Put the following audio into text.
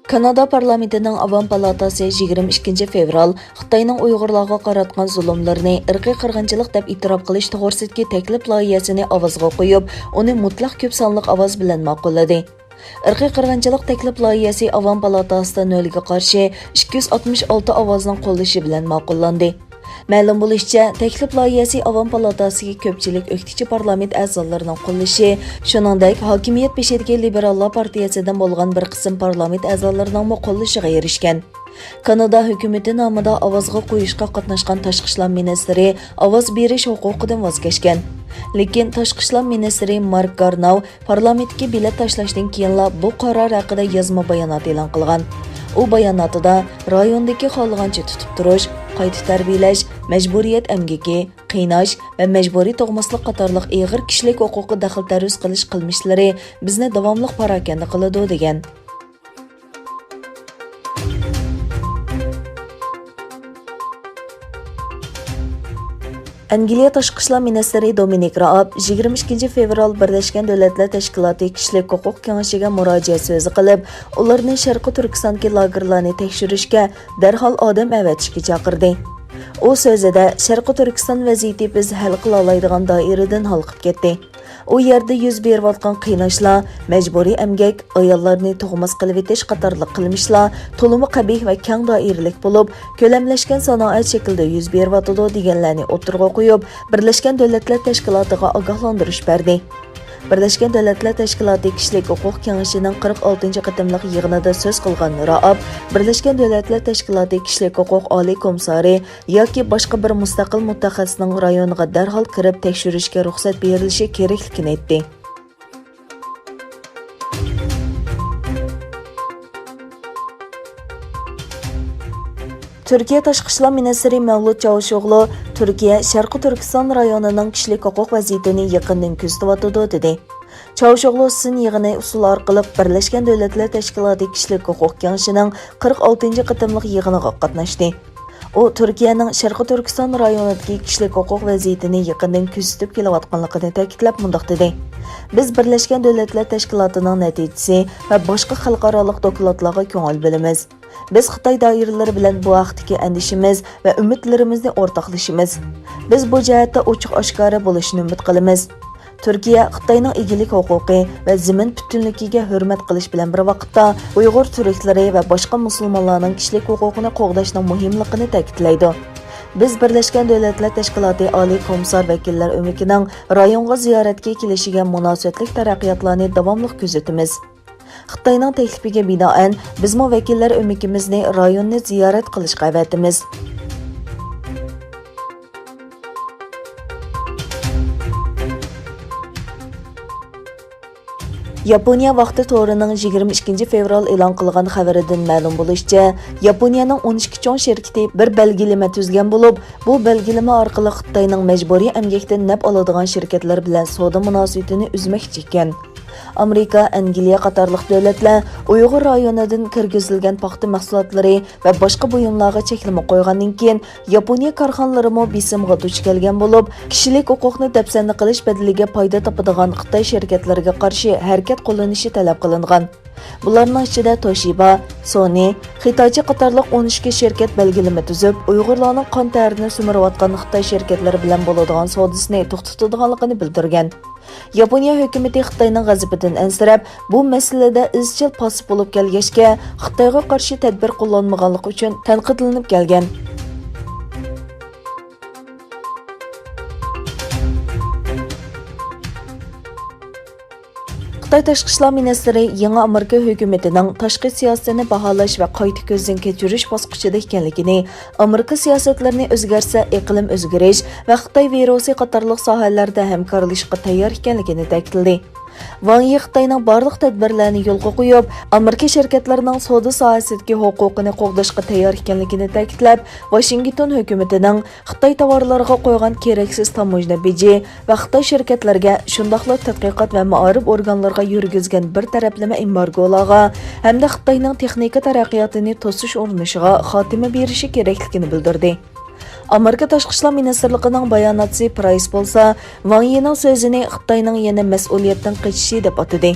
Kanada Parlamentінің Avam Palatası 22 fevral Xitayning Uyg'urlarga qaratgan zulumlarini irqiy qirg'inchilik deb e'tirof qilish to'g'risidagi taklif loyihasini ovozga qo'yib, uni mutlaq ko'p sonli ovoz bilan ma'qulladi. İrqi qirg'inchilik taklif loyihasi Avam Palatasida nolga qarshi 266 ovozning qo'llashi bilan ma'qullandi. Ma'lum bo'lishicha, taklif loyihasi Avam Palatasiga ko'pchilik o'qituvchi parlament a'zolarining qo'llashi, shuningdek, hokimiyat beshidagi liberallar partiyasidan bo'lgan bir qism parlament a'zolarining qo'llashiga erishgan. Kanada hukumati nomida ovozga qo'yishga qatnashgan tashqi ishlar ministri ovoz berish huquqidan voz kechgan. Lekin tashqi ishlar ministri Mark Garnov parlamentga bilet tashlashdan keyinla bu qaror haqida yozma bayonot e'lon qilgan. U bayonotida rayondagi xohlagancha tutib turish, qayta tarbiyalash, majburiyat emgaki, qiynash va majburiy tug'maslik qatorliq og'ir kishilik huquqi daxl-taruz qilish qilmishlari bizni davomli parokanda qiladi degan. Angliya tashqi ishlar ministri Dominic Raab 22 fevral Birlashgan Davlatlar Tashkiloti kishilik huquq kengashiga murojaat so'zi qilib, ularni Sharqi Turkistondagi lagerlarni tekshirishga darhol odam avatishga chaqirdi. U so'zida Sharqi Turkiston vaziyati biz hal qila oladigan doiradan halqib ketdi. U yerda yuz berayotgan qiynashlar, majburiy emgak, ayollarni tug'mas qilib etish qatorliq qilmishlar to'limi qabih va keng doiralik bo'lib, ko'lamlashgan sanoat shaklida yuz berayotdi deganlarni o'tirg'a qo'yib, Birlashgan Davlatlar Tashkilotiga ogohlantirish berdi. Birlashgan Davlatlar Tashkiloti kishilik huquq kengashining 46 qatimliq yig'inida so'z qilgan Raab, Birlashgan Davlatlar Tashkiloti kishilik huquq oliy komissari yoki boshqa bir mustaqil mutaxassisning rayoniga darhol kirib tekshirishga ruxsat berilishi kerakligini aytdi. Türkiye Tashqi ishlar ministri Mavlut Çavuşoğlu Türkiye Sharqi Turkiston rayonining kishilik huquq vaziyatini yaqindan kuzatyapti dedi. Çavuşoğlu sin yig'ini usul orqali Birlashgan Davlatlar Tashkiloti kishilik huquq kengashining 46 qatimliq yig'iniga qatnashdi. U Turkiyaning Sharqi Turkiston rayonidagi kishilik huquq vaziyatini yaqindan kuzatib kelayotganligini ta'kidlab mundaq dedi. Biz Birlashgan Davlatlar Tashkilotining natijasi va boshqa xalqaro dokladlarga ko'ngil bilamiz. Biz Xitoy doiralari bilan bu vaqtdagi andishimiz va umidlarimizni o'rtoqlashimiz. Biz bu jihatda ochiq-oshkora bo'lishni umid qilamiz. Turkiya Xitoyning egilik huquqi va zamin butunligiga hurmat qilish bilan bir vaqtda Uyg'ur turklari va boshqa musulmonlarning kishilik huquqini qo'g'dashning muhimligini ta'kidlaydi. Biz Birlashgan Davlatlar Tashkiloti oliy komissar vakillar o'mikining rayonga ziyoratga kelishiga munosabatli taraqqiyotlarni davomli kuzatamiz. Xitoyning taklifiga binoan bizmo vakillar o'mikimizni rayonni ziyorat qilishga avatimiz. Yaponiya vaqti to'rining 22 fevral e'lon qilgan xabaridan ma'lum bo'lishicha, Yaponiyaning 12 cho'ng shirkati bir belgilama tuzgan bo'lib, bu belgilama orqali Xitoyning majburiy emgakdan naf oladigan shirkatlar bilan savdo munosabatini uzmoqchi ekan. Amerika, Angliya qatorliq davlatlar Uyg'ur rayonidan kirgizilgan paxta mahsulotlari va boshqa buyumlarga cheklama qo'ygandan keyin Yaponiya korxonalari mo besimga duch kelgan bo'lib, kishilik huquqni dafsanni qilish badaliga foyda topadigan Xitoy shirkatlariga qarshi harakat qo'llanishi talab qilingan. Bularning ichida Toshiba, Sony, Xitoycha qatorliq 12 shirkat belgilama tuzib, Uyg'urlarning qon tarini sumirayotgan Xitoy shirkatlari bilan bo'ladigan savdosini to'xtatadiganligini bildirgan. Yaponiya hukumati Xitoyning g'azabidan ansirab, bu masalada izchil pasib bo'lib kelgachga, Xitoyga qarshi tadbir qo'llanmaganligi uchun tanqidlanib kelgan. Xitoy tashqi ishlar ministri yangi Amerika hukumatining tashqi siyosatini baholash va qayta ko'zdan kechirish bosqichida ekanligini, Amerika siyosatlarini o'zgarsa iqlim o'zgarish va Xitoy virusi qatorliq sohalarda hamkorlashishga tayyor ekanligini ta'kidladi. Wang Yi Xitoyning barliq tadbirlarini yo'lga qo'yib, Amerika shirkatlarining savdo sohasidagi huquqini qo'g'dashga tayyor ekanligini ta'kidlab, Washington hukumatining Xitoy tovarlariga qo'ygan keraksiz tamojna beji va Xitoy shirkatlariga shundaqla tadqiqot va ma'rif organlariga yurgizgan bir taraflama embargolarga hamda Xitoyning texnika taraqqiyotini to'sish urinishiga xotima berishi kerakligini bildirdi. Amerika Tashqi ishlar ministrligining bayonotchisi Price bo'lsa, Wang Yining so'zini Xitoyning yana mas'uliyatdan qochishi deb atadi.